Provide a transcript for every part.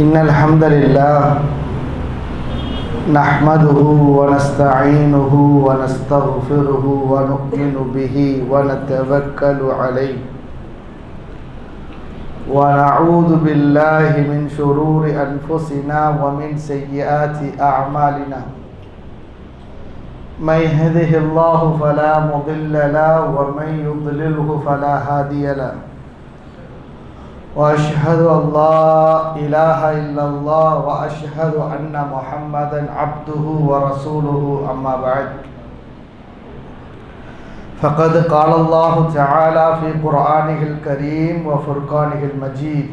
إن الحمد لله نحمده ونستعينه ونستغفره ونؤمن به ونتوكل عليه ونعوذ بالله من شرور أنفسنا ومن سيئات أعمالنا من يهده الله فلا مضل له ومن يضلله فلا هادي له وأشهد أن لا إله إلا الله وأشهد أن محمدا عبده ورسوله أما بعد فقد قال الله تعالى في قرآنه الكريم وفرقانه المجيد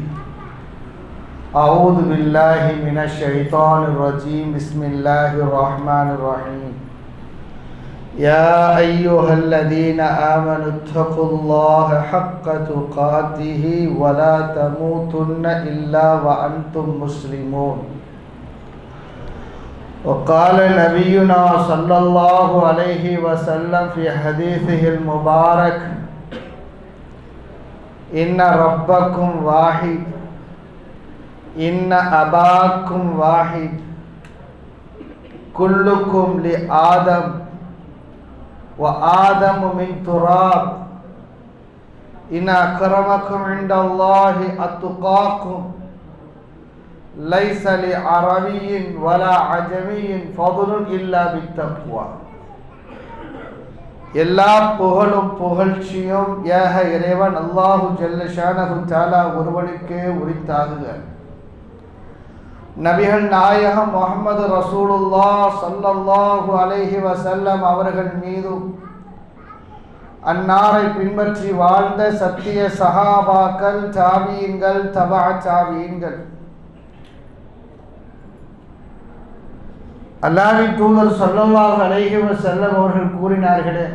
أعوذ بالله من الشيطان الرجيم بسم الله الرحمن الرحيم يا أيها الذين آمنوا اتقوا الله حق تقاته ولا تموتن إلا وأنتم مسلمون وقال نبينا صلى الله عليه وسلم في حديثه المبارك إن ربكم واحد إن أباكم واحد كلكم لآدم وآدم من تراب إن أكرمكم عند الله أتقاكم ليس لعربي ولا عجمي فضل إلا بالتقوى எல்லா புகழும் புகழ்ச்சியும் ஏக இறைவன் அல்லாஹு ஜல்ல ஷானஹு தஆலா ஒருவனுக்கே உரித்தாகுக. நபிகள் நாயகம் முஹம்மது ரசூலுல்லாஹ் ஸல்லல்லாஹு அலைஹி வஸல்லம் அவர்கள் மீதும் அன்னாரை பின்பற்றி வாழ்ந்த சத்திய சஹாபாக்கள், தாபீன்கள், தபா தாபீன்கள், அல்லாஹ்வின் தூதர் ஸல்லல்லாஹு அலைஹி வஸல்லம் அவர்கள் கூறினார்களே,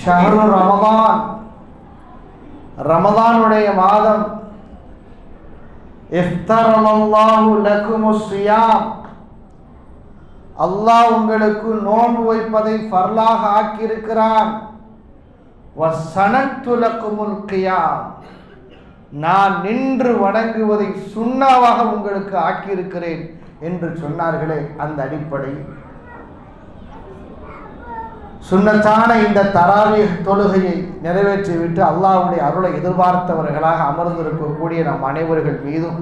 ஷஹ்ரு ரமதான், ரமதானுடைய மாதம், இஃப்தரல்லாஹு லக்குமுஸ் ஸியாம், அல்லாஹ் உங்களுக்கு நோன்பு வைப்பதை ஃபர்லாக ஆக்கியிருக்கிறான். வஸனத்து லக்குமுல் கியாம், நான் நின்று வணங்குவதை சுன்னாவாக உங்களுக்கு ஆக்கியிருக்கிறேன் என்று சொன்னார்களே. அந்த அடிப்படையில் சுன்னத்தான இந்த தராவீஹ் தொழுகையை நிறைவேற்றிவிட்டு அல்லாஹ்வுடைய அருளை எதிர்பார்த்தவர்களாக அமர்ந்திருக்கக்கூடிய நம் அனைவர்கள் மீதும்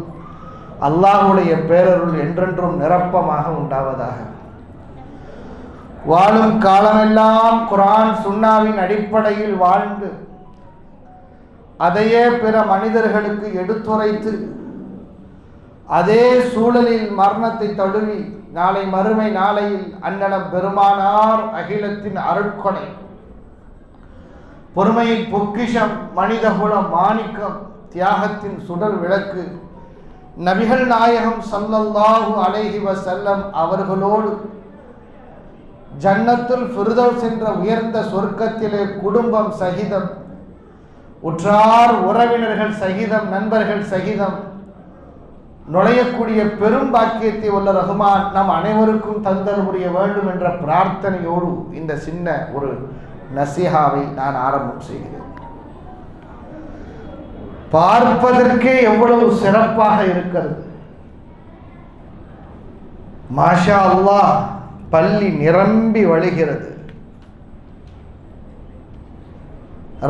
அல்லாஹ்வுடைய பேரருள் என்றென்றும் நிரப்பமாக உண்டாவதாக. வாழும் காலமெல்லாம் குர்ஆன் சுன்னாவின் அடிப்படையில் வாழ்ந்து அதையே பிற மனிதர்களுக்கு எடுத்துரைத்து அதே சூழலில் மரணத்தை தழுவி நாளை மறுமை நாளையில் அன்னலம் பெருமானார் அகிலத்தின் அருட்கொடை, பொறுமையின் பொக்கிஷம், மனிதகுல மாணிக்கம், தியாகத்தின் சுடர் விளக்கு நபிகள் நாயகம் ஸல்லல்லாஹு அலைஹி வஸல்லம் அவர்களோடு ஜன்னத்துல் ஃபிர்தௌஸ் என்ற உயர்ந்த சொர்க்கத்திலே குடும்பம் சகிதம், உற்றார் உறவினர்கள் சகிதம், நண்பர்கள் சகிதம் நுழையக்கூடிய பெரும் பாக்கியத்தை உள்ள ரஹ்மான் நம் அனைவருக்கும் தந்தல் புரிய வேண்டும் என்ற பிரார்த்தனையோடு இந்த சின்ன ஒரு நசீஹாவை நான் ஆரம்பம் செய்கிறேன். பார்ப்பதற்கே எவ்வளவு சிறப்பாக இருக்கிறது. மாஷா அல்லாஹ், பள்ளி நிரம்பி வழிகிறது.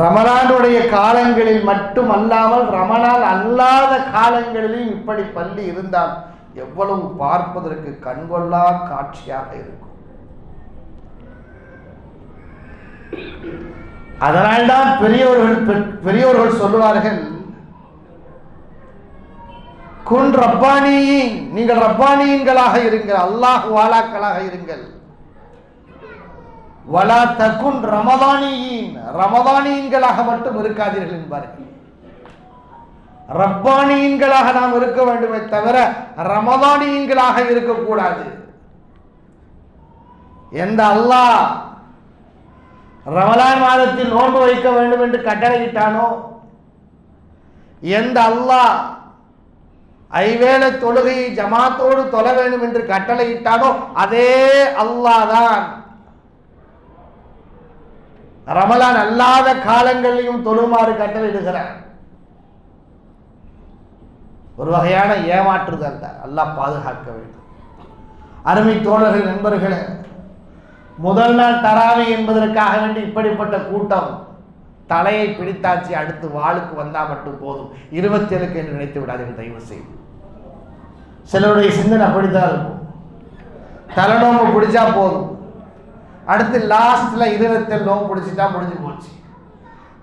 ரமலானுடைய காலங்களில் மட்டும் அல்லாமல் ரமலான் அல்லாத காலங்களிலும் இப்படி பள்ளி இருந்தால் எவ்வளவு பார்ப்பதற்கு கண்கொள்ளா காட்சியாக இருக்கும். அதனால்தான் பெரியோர்கள் சொல்லுவார்கள், குன் ரப்பானியின், நீங்கள் ரப்பானியன்களாக இருங்கள், அல்லாஹ் வாலாக்களாக இருங்கள். வலா தகுன் ரமதானியின், ரமதானியன்களாக மட்டும் இருக்காதீர்கள் என்பார்கள். ரப்பானியன்களாக நாம் இருக்க வேண்டுமே தவிர ரமதானியன்களாக இருக்கக்கூடாது. எந்த அல்லாஹ் ரமலான் மாதத்தில் நோன்பு வைக்க வேண்டும் என்று கட்டளையிட்டானோ, எந்த அல்லாஹ் ஐவேளை தொழுகையை ஜமாத்தோடு தொழ வேண்டும் என்று கட்டளையிட்டானோ அதே அல்லாஹ் தான் ரமலான் அல்லாத காலங்களிலும் தொழுமாறு கட்டளையிடுகிறார். ஒரு வகையான ஏமாற்றுதல் தான். அல்லாஹ் பாதுகாக்க வேண்டும். அருமை தோழர்கள், நண்பர்களே, முதல் நாள் தராவி என்பதற்காக வேண்டி இப்படிப்பட்ட கூட்டம் தலையை பிடித்தாச்சு, அடுத்து வாளுக்கு வந்தால் மட்டும் போதும், 27க்கு என்று நினைத்து விடாதீர்கள் தயவு செய்து. சிலருடைய சிந்தனை அப்படித்தான் இருக்கும். தலைநோம்பு பிடிச்சா போதும், அடுத்து லாஸ்ட்ல இருதயத்தில் நோம்பு பிடிச்சிட்டா முடிஞ்சு போச்சு.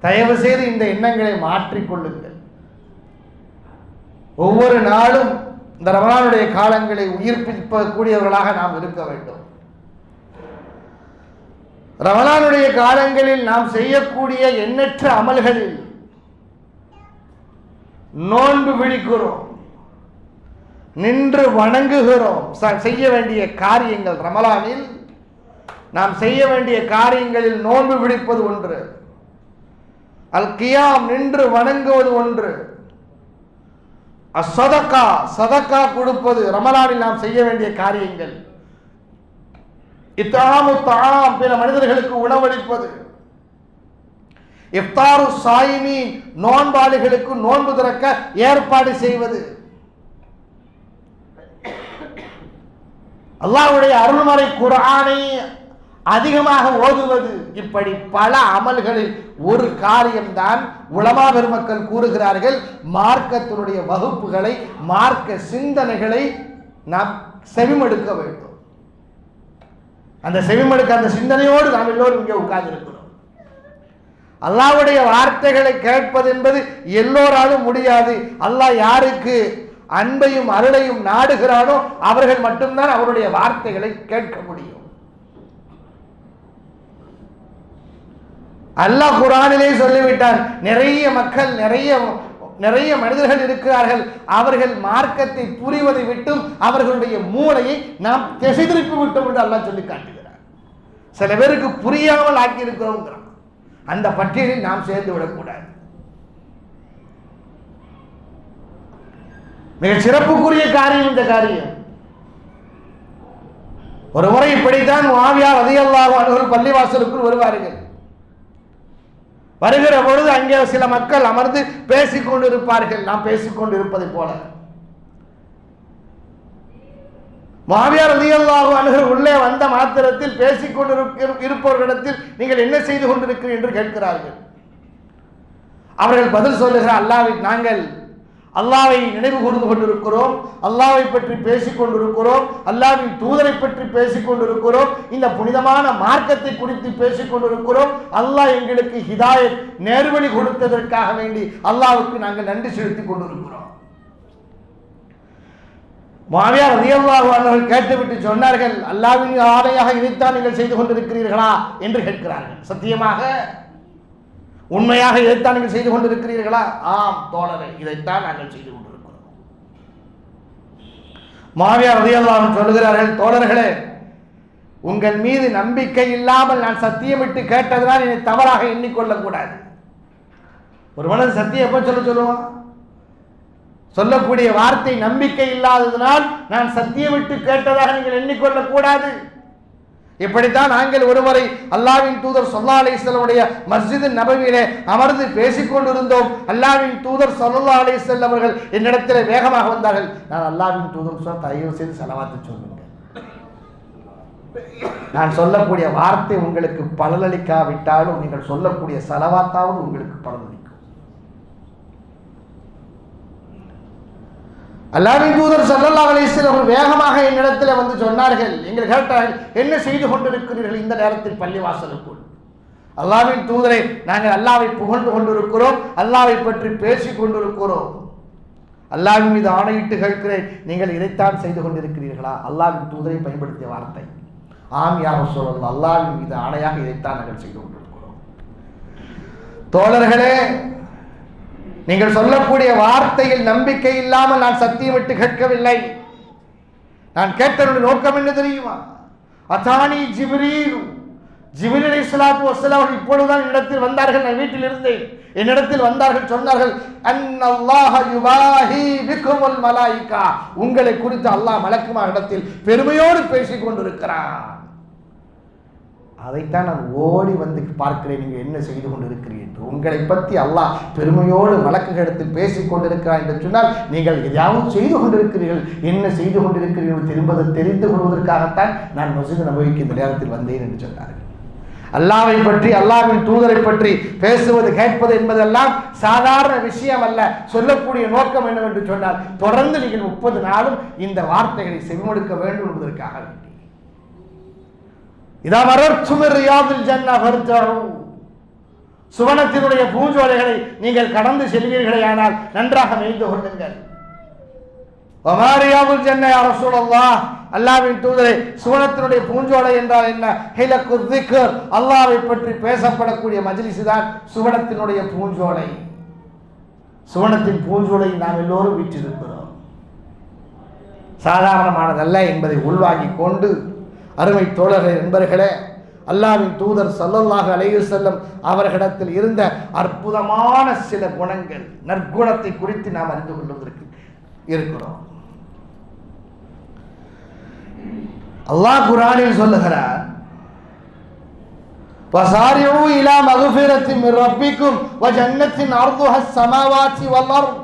தயவு செய்து இந்த எண்ணங்களை மாற்றிக்கொள்ளுங்கள். ஒவ்வொரு நாளும் இந்த ரமலானுடைய காலங்களை உயிர்ப்பிக்கக்கூடியவர்களாக நாம் இருக்க வேண்டும். ரமலானுடைய காலங்களில் நாம் செய்யக்கூடிய எண்ணற்ற அமல்களில் நோன்பு விழிக்கிறோம், நின்று வணங்குகிறோம். செய்ய வேண்டிய காரியங்கள், ரமலானில் நாம் செய்ய வேண்டிய காரியங்களில் நோன்பு விழிப்பது ஒன்று, அல் கியாம் நின்று வணங்குவது ஒன்று, அஸ்ஸதகா சதகா கொடுப்பது ரமலானில் நாம் செய்ய வேண்டிய காரியங்கள், இத்ஆமு தஆம் பிற மனிதர்களுக்கு உணவளிப்பது, இஃப்தாரு ஸாயிமீன் நோன்பாளிகளுக்கு நோன்பு திறக்க ஏற்பாடு செய்வது, அல்லாஹ்வுடைய அருள்மறை குர்ஆனை அதிகமாக ஓதுவது, இப்படி பல அமல்களில் ஒரு காரியம்தான் உலமா பெருமக்கள் கூறுகிறார்கள், மார்க்கத்தினுடைய வகுப்புகளை, மார்க்க சிந்தனைகளை நாம் செவிமடுக்க வேண்டும். அந்த செவிமடுக்க, அந்த சிந்தனையோடு நாம் எல்லோரும் இங்கே உட்கார்ந்து இருக்கிறோம். அல்லாஹ்வுடைய வார்த்தைகளை கேட்பது என்பது எல்லோராலும் முடியாது. அல்லாஹ் யாருக்கு அன்பையும் அருளையும் நாடுகிறானோ அவர்கள் மட்டும்தான் அவருடைய வார்த்தைகளை கேட்க முடியும். அல்லாஹ் குர்ஆனிலே சொல்லிவிட்டான், நிறைய மக்கள், நிறைய மனிதர்கள் இருக்கிறார்கள், அவர்கள் மார்க்கத்தை புரிவதை விட்டும் அவர்களுடைய மூளையை நாம் திசை திருப்பி விட்டோம் என்று அல்லாஹ் சொல்லி காட்டுகிறார். சில பேருக்கு புரியாமல் ஆக்கி இருக்கிறோம். அந்த பட்டியலில் நாம் சேர்ந்து விடக்கூடாது. மிக சிறப்புக்குரிய காரியம் இந்த காரியம். ஒரு முறை இப்படித்தான் முஆவியா ரலியல்லாஹு அன்ஹு பள்ளிவாசலுக்குள் வருவார்கள். வருகிற பொழுது அங்கே சில மக்கள் அமர்ந்து பேசிக் கொண்டிருப்பார்கள், நாம் பேசிக் கொண்டிருப்பதை போல. முஆவியா ரலியல்லாஹு அன்ஹு உள்ளே வந்த மாத்திரத்தில் பேசிக் கொண்டிருப்பவர்களிடத்தில் நீங்கள் என்ன செய்து கொண்டிருக்கிறீர்கள் என்று கேட்கிறார்கள். அவர்கள் பதில் சொல்லுகிறார், நாங்கள் அல்லாஹ்வை நினைவு கூர்ந்து கொண்டிருக்கிறோம், அல்லாஹ்வை பற்றி பேசிக் கொண்டிருக்கிறோம், அல்லாஹ்வின் தூதரை பற்றி பேசிக் கொண்டிருக்கிறோம், இந்த புனிதமான மார்க்கத்தை குறித்து பேசிக் கொண்டிருக்கிறோம். அல்லாஹ் எங்களுக்கு ஹிதாயத், நேர்வழி கொடுத்ததற்காக வேண்டி அல்லாஹ்வுக்கு நாங்கள் நன்றி செலுத்திக் கொண்டிருக்கிறோம். முஆவியா ரலியல்லாஹு அன்ஹு கேட்டுவிட்டு சொன்னார்கள், அல்லாஹ்வின் ஆணையாக இதைத்தான் நீங்கள் செய்து கொண்டிருக்கிறீர்களா என்று கேட்கிறார்கள். சத்தியமாக, உண்மையாக இதைத்தான் நீங்கள் செய்து கொண்டிருக்கிறீர்களா? ஆம் தோழரே, இதைத்தான் நாங்கள் செய்து கொண்டிருக்கிறோம். முஆவியா ரலியல்லாஹு அன்ஹு சொல்கிறார்கள், தோழர்களே, உங்கள் மீது நம்பிக்கை இல்லாமல் நான் சத்தியமிட்டு கேட்டதனால் என்னை தவறாக எண்ணிக்கொள்ளக் கூடாது. ஒரு மனிதன் சத்தியம் எப்ப சொல்லுவான்? சொல்லக்கூடிய வார்த்தை நம்பிக்கை இல்லாததனால் நான் சத்தியமிட்டு கேட்டதாக நீங்கள் எண்ணிக்கொள்ளக் கூடாது. இப்படித்தான் நாங்கள் ஒருமுறை அல்லாஹ்வின் தூதர் ஸல்லல்லாஹு அலைஹி வஸல்லம் உடைய மஸ்ஜித் நபவியிலே அமர்ந்து பேசிக் கொண்டிருந்தோம். அல்லாஹ்வின் தூதர் ஸல்லல்லாஹு அலைஹி வஸல்லம் அவர்கள் என்னிடத்தில் வேகமாக வந்தார்கள். நான் அல்லாஹ்வின் தூதர் சொன்ன, தயவு செய்து ஸலவாத்து சொல்லுங்க, நான் சொல்லக்கூடிய வார்த்தை உங்களுக்கு பலனளிக்காவிட்டாலும் நீங்கள் சொல்லக்கூடிய ஸலவாத்தாவது உங்களுக்கு பலனளிக்கும். அல்லாஹ்வின் தூதர் ஸல்லல்லாஹு அலைஹி வஸல்லம் வேகமாக என்னிடத்தில் வந்து சொன்னார்கள். எங்கள் கேட்டார்கள், என்ன செய்து கொண்டிருக்கிறீர்கள் இந்த நேரத்தில் பள்ளிவாசலுக்குள்? அல்லாஹ்வின் தூதரை, நாங்கள் அல்லாஹ்வை புகழ்ந்து கொண்டிருக்கிறோம், அல்லாஹ்வை பற்றி பேசிக் கொண்டிருக்கிறோம். அல்லாஹ்வின் மீது ஆணையிட்டு கேட்கிறேன், நீங்கள் இதைத்தான் செய்து கொண்டிருக்கிறீர்களா? அல்லாஹ்வின் தூதரை பயன்படுத்திய வார்த்தை, ஆம் யா ரசூலல்லாஹ், அல்லாஹ்வின் மீது ஆணையாக இதைத்தான் நாங்கள் செய்து கொண்டிருக்கிறோம். தோழர்களே, நீங்கள் சொல்லக்கூடிய வார்த்தையில் நம்பிக்கை இல்லாமல் நான் சத்தியமிட்டு கேட்கவில்லை. நான் கேட்டனுடைய நோக்கம் என்ன தெரியுமா? அதானி ஜிப்ரீல், ஜிப்ரீல் அலைஹிஸ்ஸலாத்து வஸ்ஸலாம் இப்பொழுதுதான் என்னிடத்தில் வந்தார்கள். நான் வீட்டில் இருந்தேன். என்னிடத்தில் வந்தார்கள், சொன்னார்கள், அன்னல்லாஹ யுபாஹி பிகுமுல் மலாயிகா, உங்களை குறித்து அல்லாஹ் மலக்குமாரிடத்தில் பெருமையோடு பேசிக் கொண்டிருக்கிறான். அதைத்தான் நான் ஓடி வந்து பார்க்கிறேன், நீங்கள் என்ன செய்து கொண்டிருக்கிறீர்கள் என்று. உங்களை பற்றி அல்லாஹ் பெருமையோடு மலக்குகளிடத்தில் பேசிக் கொண்டிருக்கிறார் என்று சொன்னால் நீங்கள் எதையாவது செய்து கொண்டிருக்கிறீர்கள், என்ன செய்து கொண்டிருக்கிறீர்கள் தெரிந்து கொள்வதற்காகத்தான் நான் மஸ்ஜித் நபவிக்கு இந்த நேரத்தில் வந்தேன் என்று சொன்னார்கள். அல்லாஹ்வை பற்றி, அல்லாஹ்வின் தூதரை பற்றி பேசுவது கேட்பது என்பதெல்லாம் சாதாரண விஷயம் அல்ல. சொல்லக்கூடிய நோக்கம் என்னவென்று சொன்னால், தொடர்ந்து நீங்கள் 30 நாளும் இந்த வார்த்தைகளை செவிமடுக்க வேண்டும் என்பதற்காக வேண்டி. இதா மரர்தும் ரியாதுல் ஜன்னah ஃபர்தஉ, சுவனத்தினுடைய பூஞ்சோலைகளை நீங்கள் கடந்து செல்வீர்களேயானால் நன்றாக மேய்ந்து கொள்ளுங்கள். வமா ரியாதுல் ஜன்னah யா ரசூலல்லாஹ், அல்லாஹ்வின் தூதரே, சுவனத்தினுடைய பூஞ்சோலை என்றால் என்ன? ஹிலகு ذிக்ர், அல்லாஹ்வை பற்றி பேசப்படக்கூடிய மஜ்லிஸ் தான் சுவனத்தினுடைய பூஞ்சோலை. சுவனத்தின் பூஞ்சோலை நாம் எல்லோரும் வீற்றிருக்கிறோம், சாதாரணமானதல்ல என்பதை உள்வாங்கி கொண்டு அருமை தோழர்களே, நண்பர்களே, அல்லாஹ்வின் தூதர் ஸல்லல்லாஹு அலைஹி வஸல்லம் அவர்களிடத்தில் இருந்த அற்புதமான சில குணங்கள், நற்குணத்தை குறித்து நாம் அறிந்து கொள்வதற்கு இருக்கிறோம். அல்லாஹ் குர்ஆனில் சொல்லுகிறார், வஸாரிஉ இலா மக்ஃபிரத்தின் மின் ரப்பிக்கும் வ ஜன்னத்தின் அர்துஹஸ் ஸமாவாத்தி வல் அர்த்,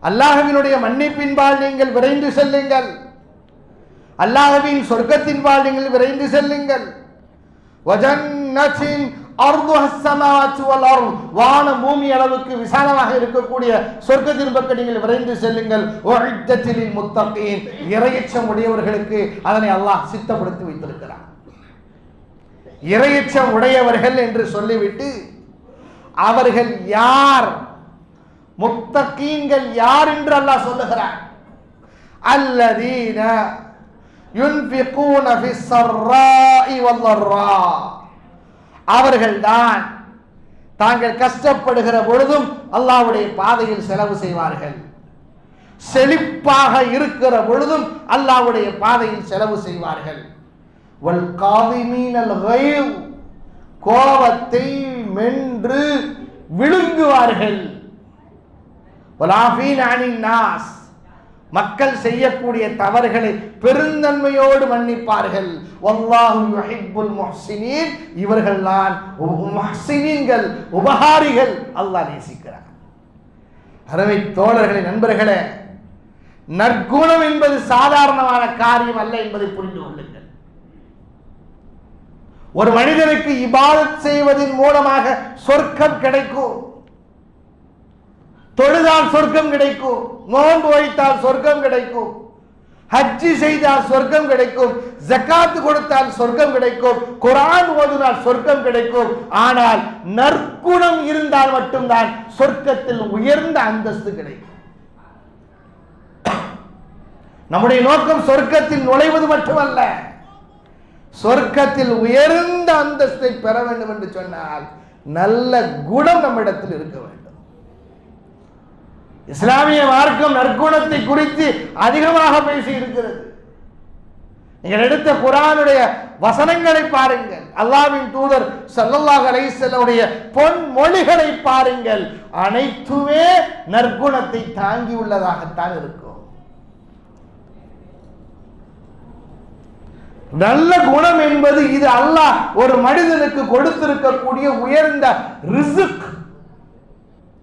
அல்லாஹ்வினுடைய மன்னிப்பின்பால் நீங்கள் விரைந்து செல்லுங்கள், அல்லாஹ்வின் சொர்க்கத்தின்பால் நீங்கள் விரைந்து செல்லுங்கள். வ ஜன்னத்தின் அர்துஹஸ் ஸமாவாத்தி வல் அர்த், வான பூமி அளவுக்கு விசாலமாக இருக்கக்கூடிய சொர்க்கத்தின் பக்கம் நீங்கள் விரைந்து செல்லுங்கள். உஇத்தத்தில் முத்தகீன், இறையச்சம் உடையவர்களுக்கு அதனை அல்லாஹ் சித்தப்படுத்தி வைத்திருக்கிறார். இறையச்சம் உடையவர்கள் என்று சொல்லிவிட்டு அவர்கள் யார், முத்தகீன்கள் யார் என்று அல்லாஹ் சொல்லுகிறார். அல்லதீன யுன்ஃபிகூன ஃபிஸ் ஸர்ராஇ வல் ضرா, அவர்கள்தான் தாங்கள் கஷ்டப்படுகிற பொழுதும் அல்லாஹ்வுடைய பாதையில் செலவு செய்வார்கள், செழிப்பாக இருக்கிற பொழுதும் அல்லாஹ்வுடைய பாதையில் செலவு செய்வார்கள். வல் காதிமீனல் கைஸ், கோபத்தை மென்று விழுங்குவார்கள். வலாஃபீன அனின் நாஸ், மக்கள் செய்யக்கூடிய தவறுகளை பெருந்தன்மையோடு மன்னிப்பார்கள். வல்லாஹு யுஹிப்புல் முஹ்சினீன், இவர்கள்தான் முஹ்சினீன்கள், உபகாரிகள், அல்லாஹ் நேசிக்கிறார். அருமை தோழர்களே, நண்பர்களே, நற்குணம் என்பது சாதாரணமான காரியம் அல்ல என்பதை புரிந்து கொள்ளுங்கள். ஒரு மனிதனுக்கு இபாதத் செய்வதன் மூலமாக சொர்க்கம் கிடைக்கும், தொழுதால் சொர்க்கம் கிடைக்கும், நோன்பு வைத்தால் சொர்க்கம் கிடைக்கும், ஹஜ்ஜி செய்தால் சொர்க்கம் கிடைக்கும், ஜகாத் கொடுத்தால் சொர்க்கம் கிடைக்கும், குர்ஆன் ஓதினால் சொர்க்கம் கிடைக்கும். ஆனால் நற்குணம் இருந்தால் மட்டும்தான் சொர்க்கத்தில் உயர்ந்த அந்தஸ்து கிடைக்கும். நம்முடைய நோக்கம் சொர்க்கத்தில் நுழைவது மட்டுமல்ல, சொர்க்கத்தில் உயர்ந்த அந்தஸ்தை பெற வேண்டும் என்று சொன்னால் நல்ல குணம் நம்மிடத்தில் இருக்க வேண்டும். இஸ்லாமிய மார்க்கம் நற்குணத்தை குறித்து அதிகமாக பேசி இருக்கிறது. நீங்கள் எடுத்த குர்ஆனுடைய வசனங்களை பாருங்கள், அல்லாஹ்வின் தூதர் ஸல்லல்லாஹு அலைஹி வஸல்லம் பொன்மொழிகளை பாருங்கள், அனைத்துமே நற்குணத்தை தாங்கி உள்ளதாகத்தான் இருக்கும். நல்ல குணம் என்பது இது அல்லாஹ் ஒரு மனிதனுக்கு கொடுத்திருக்கக்கூடிய உயர்ந்த ரிஸ்க்.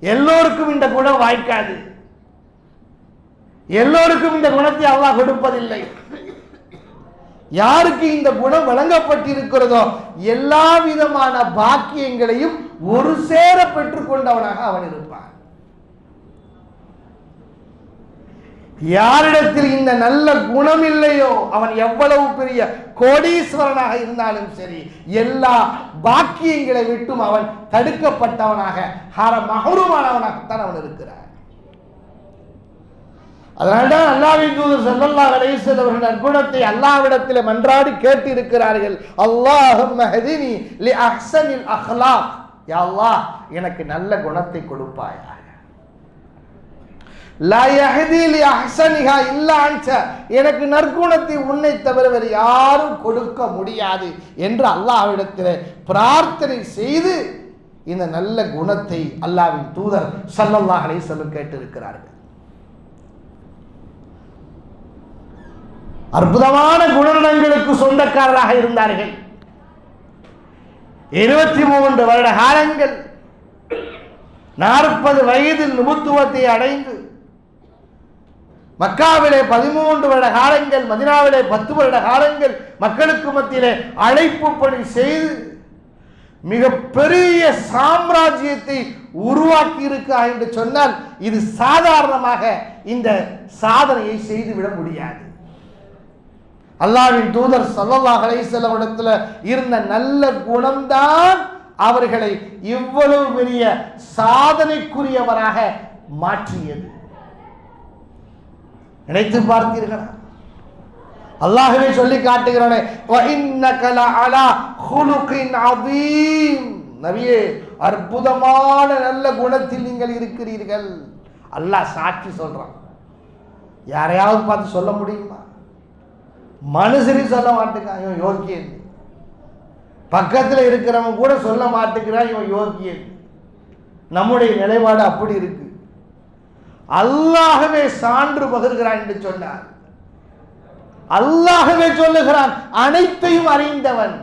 எல்லோருக்கும் இந்த குணம் வாய்க்காது, எல்லோருக்கும் இந்த குணத்தை அல்லாஹ் கொடுப்பதில்லை. யாருக்கு இந்த குணம் வழங்கப்பட்டிருக்கிறதோ எல்லா விதமான பாக்கியங்களையும் ஒரு சேர பெற்றுக் கொண்டவனாக அவன் இருப்பான். யாரிடத்தில் இந்த நல்ல குணம் இல்லையோ அவன் எவ்வளவு பெரிய கோடீஸ்வரனாக இருந்தாலும் சரி, எல்லா பாக்கியங்களை விட்டும் அவன் தடுக்கப்பட்டவனாக, மஹ்ரூமானவனாகத்தான் அவன் இருக்கிறான். அதனால்தான் அல்லாஹ்வின் தூதர் ஸல்லல்லாஹு அலைஹி வஸல்லம் அவர்கள் நற்குணத்தை அல்லாஹ்விடத்தில் மன்றாடி கேட்டு இருக்கிறார்கள். அல்லாஹும்ம ஹதினி லி அஹ்ஸனில் அக்லாக், யா அல்லாஹ் எனக்கு நல்ல குணத்தை கொடுப்பாயா. லா யஹ்தி லி அஹ்ஸனிஹா இல்லா அன்த, எனக்கு நற்குணத்தை உன்னை தவிர வேறு யாரும் கொடுக்க முடியாது என்று அல்லாஹ்விடத்தில் பிரார்த்தனை செய்து இந்த நல்ல குணத்தை அல்லாஹ்வின் தூதர் ஸல்லல்லாஹு அலைஹி வஸல்லம் கேட்டிருக்கிறார்கள். அற்புதமான குணநலங்களுக்கு சொந்தக்காரராக இருந்தார்கள். 23 வருட காலங்கள் 40 வயதில் நுபுத்துவத்தை அடைந்து மக்காவிலே 13 வருட காலங்கள், மதீனாவிலே 10 வருட காலங்கள் மக்களுக்கு மத்தியிலே அழைப்பு பணி செய்து மிக பெரிய சாம்ராஜ்யத்தை உருவாக்கி இருக்கிறார் என்று சொன்னால் இது சாதாரணமாக இந்த சாதனையை செய்துவிட முடியாது. அல்லாஹ்வின் தூதர் ஸல்லல்லாஹு அலைஹி வஸல்லம் இடத்துல இருந்த நல்ல குணம்தான் அவர்களை இவ்வளவு பெரிய சாதனைக்குரியவராக மாற்றியது. நினைத்து பார்த்தீர்களா? அல்லாஹ்வே சொல்லி காட்டுகிறானே, வ இன்னக லஅலா குலுகின் அதீம், நபியே அற்புதமான நல்ல குணத்தில் நீங்கள் இருக்கிறீர்கள். அல்லாஹ் சாட்சி சொல்றான். யாரையாவது பார்த்து சொல்ல முடியுமா? மனுஷனே சொல்ல மாட்டேங்கிறான் இவன் யோக்கியன். பக்கத்தில் இருக்கிறவன் கூட சொல்ல மாட்டேங்கிறான் இவன் யோக்கியன். நம்முடைய நிலைப்பாடு அப்படி இருக்கு. அல்லாஹ்வே சான்று பகர்கிறான் என்று சொன்னார். அல்லாஹ்வே சொல்லுகிறான், அனைத்தையும் அறிந்தவன்,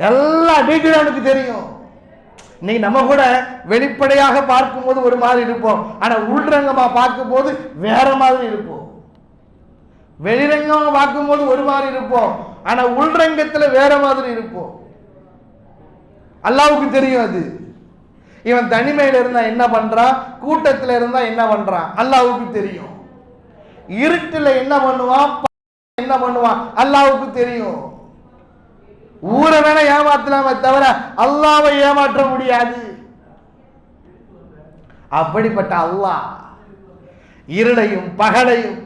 எல்லா டீட்டெயிலும் அவனுக்கு தெரியும். இன்னைக்கு நம்ம கூட வெளிப்படையாக பார்க்கும்போது ஒரு மாதிரி இருப்போம், ஆனா உள்ரங்கமா பார்க்கும்போது வேற மாதிரி இருப்போம். வெளிரங்கமா பார்க்கும்போது ஒரு மாதிரி இருப்போம், ஆனா உள்ரங்கத்துல வேற மாதிரி இருப்போம். அல்லாஹ்வுக்கு தெரியும் அது. இவன் தனிமையில இருந்தா என்ன பண்றான், கூட்டத்தில் இருந்தா என்ன பண்றான் அல்லாஹ்வுக்கு தெரியும். இருட்டுல என்ன பண்ணுவான், என்ன பண்ணுவான் அல்லாஹ்வுக்கு தெரியும். ஊரை வேணா ஏமாத்தலாமே தவிர அல்லாஹ்வை ஏமாற்ற முடியாது. அப்படிப்பட்ட அல்லாஹ் இருளையும் பகலையும்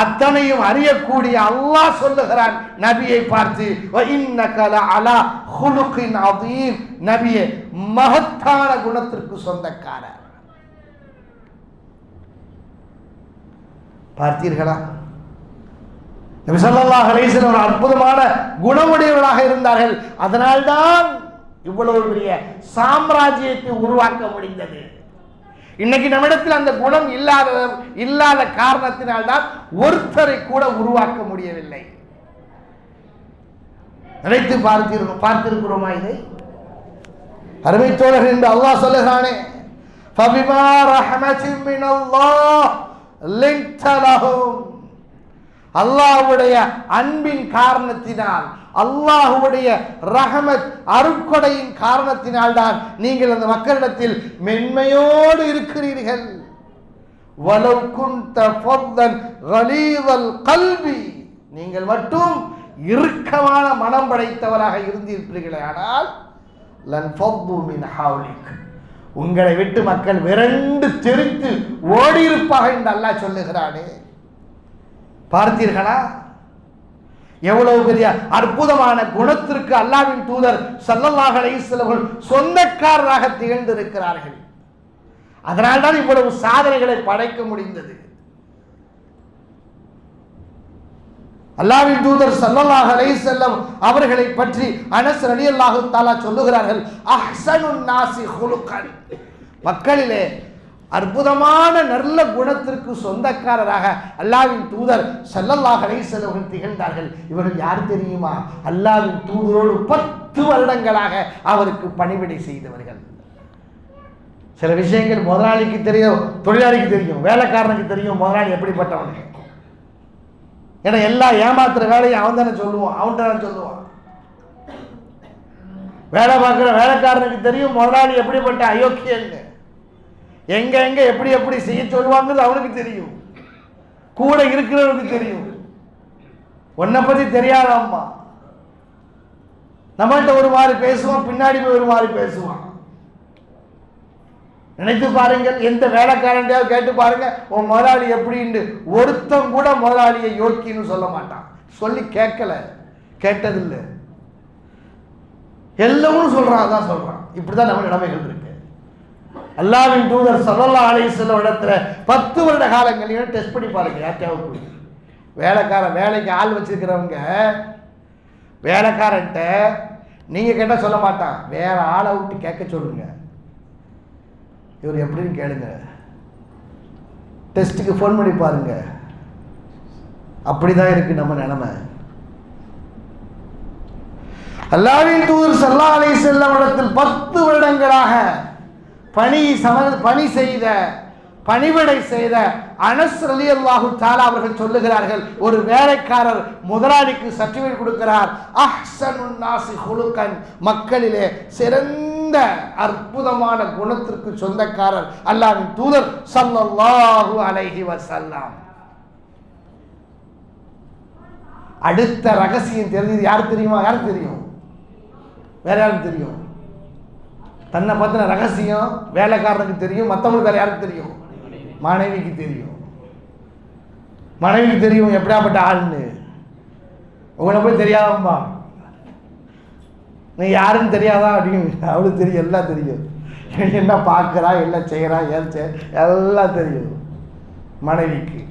அத்தனையும் அறியக்கூடிய அல்லாஹ் சொல்லுகிறான் நபியை பார்த்து, வ இன்னக லஅலா குலுகின் அதீம், நபியே மகத்தான குணத்திற்கு சொந்தக்காரர். பார்த்தீர்களா? நபி ஸல்லல்லாஹு அலைஹி வஸல்லம் ஒரு அற்புதமான குணமுடையவர்களாக இருந்தார்கள். அதனால்தான் இவ்வளவு பெரிய சாம்ராஜ்யத்தை உருவாக்க முடிந்தது. இன்னைக்கு நம்மிடத்தில் அந்த குணம் இல்லாத காரணத்தினால்தான் ஒருத்தரை கூட உருவாக்க முடியவில்லை. நினைத்து பார்த்திருக்கிறோமா இதை? அருமை தோழர்கள், என்று அல்லாஹ் சொல்லுகிறானே, ஃபபிமா ரஹ்மத்தின் மினல்லாஹ் லின்த லஹும், அல்லாஹ்வுடைய அன்பின் காரணத்தினால், அல்லாஹ்வுடைய ரஹமத் அருட்கொடையின் காரணத்தினால் தான் நீங்கள் அந்த மக்களிடத்தில் மென்மையோடு இருக்கிறீர்கள். வலவ் குன்த ஃபத்தன் கலீதல் கல்பி, நீங்கள் மட்டும் இறுக்கமான மனம் படைத்தவராக இருந்திருப்பீர்களே ஆனால் லன் ஃபத்து மின் ஹவுலிக், உங்களை விட்டு மக்கள் விரண்டு தெரித்து ஓடியிருப்பார்கள் என்று அல்லாஹ் சொல்லுகிறானே. பார்த்தீர்களா? எவ்வளவு பெரிய அற்புதமான குணத்திற்கு அல்லாஹ்வின் தூதர் ஸல்லல்லாஹு அலைஹி வஸல்லம் சொந்தக்காரராக திகழ்ந்திருக்கிறார்கள். அதனால்தான் இவ்வளவு சாதனைகளை படைக்க முடிந்தது. அல்லாஹ்வின் தூதர் ஸல்லல்லாஹு அலைஹி வஸல்லம் அவர்களை பற்றி அனஸ் ரலியல்லாஹு தஆலா சொல்லுகிறார்கள், அஹ்ஸனுன் நாஸி குலுகன், மக்களிலே அற்புதமான நல்ல குணத்திற்கு சொந்தக்காரராக அல்லாஹ்வின் தூதர் ஸல்லல்லாஹு அலைஹி வஸல்லம் திகழ்ந்தார்கள். இவர்கள் யார் தெரியுமா? அல்லாஹ்வின் தூதரோடு 10 வருடங்களாக அவருக்கு பணிவிடை செய்தவர்கள். சில விஷயங்கள் முதலாளிக்கு தெரியும், தொழிலாளிக்கு தெரியும், வேலைக்காரனுக்கு தெரியும் முதலாளி எப்படிப்பட்டவன். ஏன்னா எல்லா ஏமாத்துற வேலையும் அவன் தானே சொல்லுவான், அவன் தானே சொல்லுவான். வேலை பார்க்குற வேலைக்காரனுக்கு தெரியும் முதலாளி எப்படிப்பட்ட அயோக்கியன்னு, எங்க எங்க எப்படி எப்படி செய்ய சொல்லுவாங்கிறது அவனுக்கு தெரியும். கூட இருக்கிறவனுக்கு தெரியும். உன்னை பத்தி தெரியாதாம்மா, நம்மள்கிட்ட ஒரு மாதிரி பேசுவான், பின்னாடி போய் ஒரு மாதிரி பேசுவான். நினைத்து பாருங்கள், எந்த வேலைக்காரன்டையாவது கேட்டு பாருங்க உன் முதலாளி எப்படின்னு. ஒருத்தன் கூட முதலாளியை யோக்கின்னு சொல்ல மாட்டான், சொல்லி கேட்கல, கேட்டதில்லை. எல்லாரும் சொல்றான், அதான் சொல்றான். இப்படிதான் நம்ம நிலைமைகள் இருக்கு. அல்லாஹ்வின் தூதர் ஸல்லல்லாஹு அலைஹி வஸல்லம் இடத்துல 10 வருட காலங்களையும் டெஸ்ட் பண்ணி பாருங்க. யார்கிட்டயாவது வேலைக்காரன், வேலைக்கு ஆள் வச்சிருக்கிறவங்க வேலைக்காரன்ட்ட நீங்க கேட்டால் சொல்ல மாட்டான், வேற ஆளை விட்டு கேட்க சொல்லுங்க, இவர் எப்படின்னு கேளுங்க, டெஸ்ட்டுக்கு ஃபோன் பண்ணி பாருங்க. அப்படிதான் இருக்கு நம்ம நிலைமை. அல்லாஹ்வின் தூதர் ஸல்லல்லாஹு அலைஹி வஸல்லம் இடத்தில் 10 வருடங்களாக பணி செய்த பணிவிடை செய்த அனஸ் ரலியல்லாஹு தஆலா அவர்கள் சொல்லுகிறார்கள், ஒரு வேலைக்காரர் முதலாளிக்கு சர்டிஃபிகேட் கொடுக்கிறார், அஹ்ஸனுன் நாஸி குலுகன், மக்களிலே சிறந்த அற்புதமான குணத்திற்கு சொந்தக்காரர் அல்லாஹ்வின் தூதர் ஸல்லல்லாஹு அலைஹி வஸல்லம். அடுத்த ரகசியம் தெரிஞ்சது யாருக்கு தெரியுமா? யாருக்கு தெரியும்? வேற யாருக்கு தெரியும்? தன்னை பத்தின ரகசியம் வேலைக்காரனுக்கு தெரியும், மற்றவங்களுக்கு வேற யாருக்கு தெரியும்? மனைவிக்கு தெரியும். மனைவிக்கு தெரியும் எப்படியாப்பட்ட ஆள்னு. உங்களை போய் தெரியாதம்மா, நீ யாருன்னு தெரியாதா அப்படின்னு அவளுக்கு தெரியும், எல்லாம் தெரியும். என்ன பார்க்குறா, எல்லாம் செய்கிறா, எல்லாம் தெரியும் மனைவிக்கு.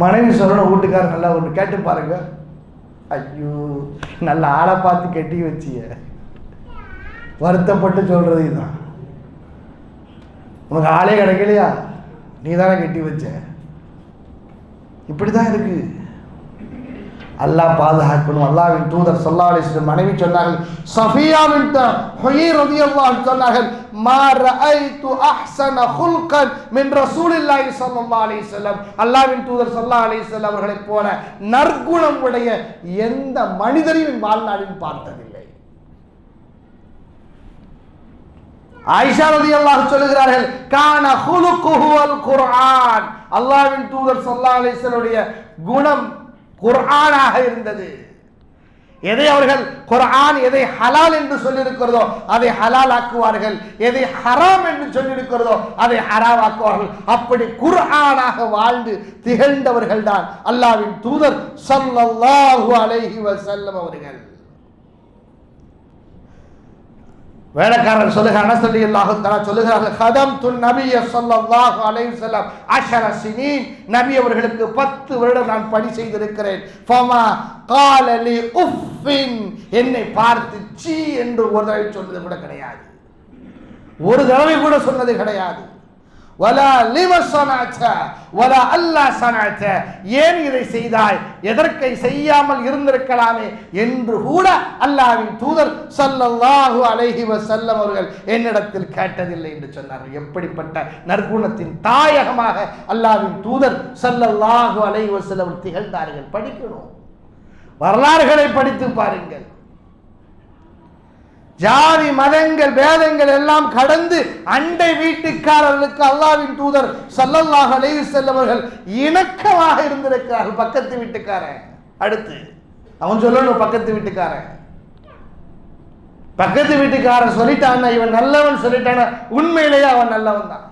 மனைவி சொல்லணும், வீட்டுக்காரர் நல்லா ஒன்று கேட்டு பாருங்க, ஐயோ நல்ல ஆளை பார்த்து கட்டி வச்சிய, வருத்தப்பட்டு சொல்றது இதுதான். உனக்கு ஆளே கிடைக்கலையா, நீ தானே கட்டி வச்ச. இப்படிதான் இருக்கு. அல்லாஹ் பாதுகாக்கணும். அல்லாஹ்வின் தூதர் ஸல்லல்லாஹு அலைஹி வஸல்லம் மனைவி சொன்னார்கள், சஃபியா பின்த் ஹுயை ரலியல்லாஹு அன்ஹா சொன்னார்கள், மா ரஅய்து அஹ்ஸன குல்கன் மின் ரசூலில்லாஹி ஸல்லல்லாஹு அலைஹி வஸல்லம், அல்லாஹ்வின் தூதர் ஸல்லல்லாஹு அலைஹி வஸல்லம் அவர்களைப் போல நற்குணம் உடைய எந்த மனிதரையும் வாழ்நாளில் பார்த்ததில்லை. ஆயிஷா ரலியல்லாஹு சொல்லுகிறார்கள், கான குலுகுஹு அல் குர்ஆன், அல்லாஹ்வின் தூதர் ஸல்லல்லாஹு அலைஹி வஸல்லுடைய குணம் குர்ஆனாக இருந்தது. எதை அவர்கள் குர்ஆன் எதை ஹலால் என்று சொல்லியிருக்கிறதோ அதை ஹலால் ஆக்குவார்கள், எதை ஹராம் என்று சொல்லியிருக்கிறதோ அதை ஹராம் ஆக்குவார்கள். அப்படி குர்ஆனாக வாழ்ந்து திகழ்ந்தவர்கள் தான் அல்லாஹ்வின் தூதர் ஸல்லல்லாஹு அலைஹி வஸல்லம் அவர்கள். வேலைக்காரர் சொல்லுகிறார், அனஸ் ரலியல்லாஹு தஆலா சொல்லுகிறார்கள், கதம்து நபிய ஸல்லல்லாஹு அலைஹி வஸல்லம் 10 சினீன், நபி அவர்களுக்கு 10 வருடம் நான் பணி செய்திருக்கிறேன். ஃபமா قال لي உஃபின், என்னை பார்த்து சீ என்று ஒரு தடவை சொன்னது கூட கிடையாது, ஒரு தடவை கூட சொன்னது கிடையாது. வலா லிம ஸனஅத வலா அல்லா ஸனஅத, ஏன் இதை செய்தாய், எதற்கை செய்யாமல் இருந்திருக்கலாமே என்று கூட அல்லாஹ்வின் தூதர் ஸல்லல்லாஹு அலைஹி வஸல்லம் அவர்கள் என்னிடத்தில் கேட்டதில்லை என்று சொன்னார்கள். எப்படிப்பட்ட நற்குணத்தின் தாயகமாக அல்லாஹ்வின் தூதர் ஸல்லல்லாஹு அலைஹி வஸல்லம் திகழ்ந்தார்கள். படிக்கணும், வரலாறுகளை படித்து பாருங்கள். ஜாதி மதங்கள் பேதங்கள் எல்லாம் கடந்து அண்டை வீட்டுக்காரர்களுக்கு அல்லாஹ்வின் தூதர் ஸல்லல்லாஹு அலைஹி வஸல்லம் அவர்கள் இணக்கமாக இருந்திருக்கிறார்கள். பக்கத்து வீட்டுக்காரன், அடுத்து அவன் சொல்லணும், பக்கத்து வீட்டுக்காரன் சொல்லிட்டான், இவன் நல்லவன் சொல்லிட்டான, உண்மையிலேயே அவன் நல்லவன் தான்.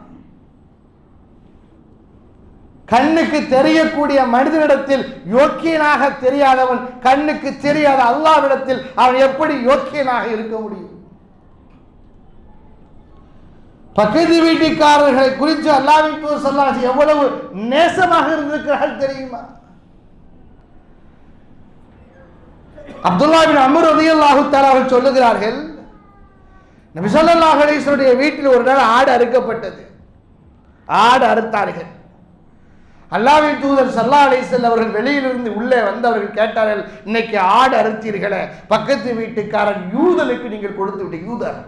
கண்ணுக்கு தெரியக்கூடிய மனிதனிடத்தில் யோக்கியனாக தெரியாதவன் கண்ணுக்கு தெரியாத அல்லாஹ்விடத்தில் அவன் எப்படி யோக்கியனாக இருக்க முடியும்? பக்கத்து வீட்டுக்காரர்களை குறித்து அல்லாஹ்வின் தூதர் ஸல்லல்லாஹு அலைஹி வஸல்லம் எவ்வளவு நேசமாக இருந்திருக்கிறார்கள் தெரியுமா? அப்துல்லாஹ் பின் அம்ர் ரலியல்லாஹு தஆலா அவர்கள் சொல்லுகிறார்கள், நபி ஸல்லல்லாஹு அலைஹி வஸல்லம் வீட்டில் ஒரு நாள் ஆடு அறுக்கப்பட்டது. ஆடு அறுத்தார்கள். அல்லாஹ்வின் தூதர் ஸல்லல்லாஹு அலைஹி வஸல்லம் அவர்கள் வெளியிலிருந்து உள்ளே வந்தவர்கள் கேட்டார்கள், இன்னைக்கு ஆடு அறுத்தீர்களே, பக்கத்து வீட்டுக்காரன் யூதனுக்கு நீங்கள் கொடுத்து விட்டீங்க. யூதன்,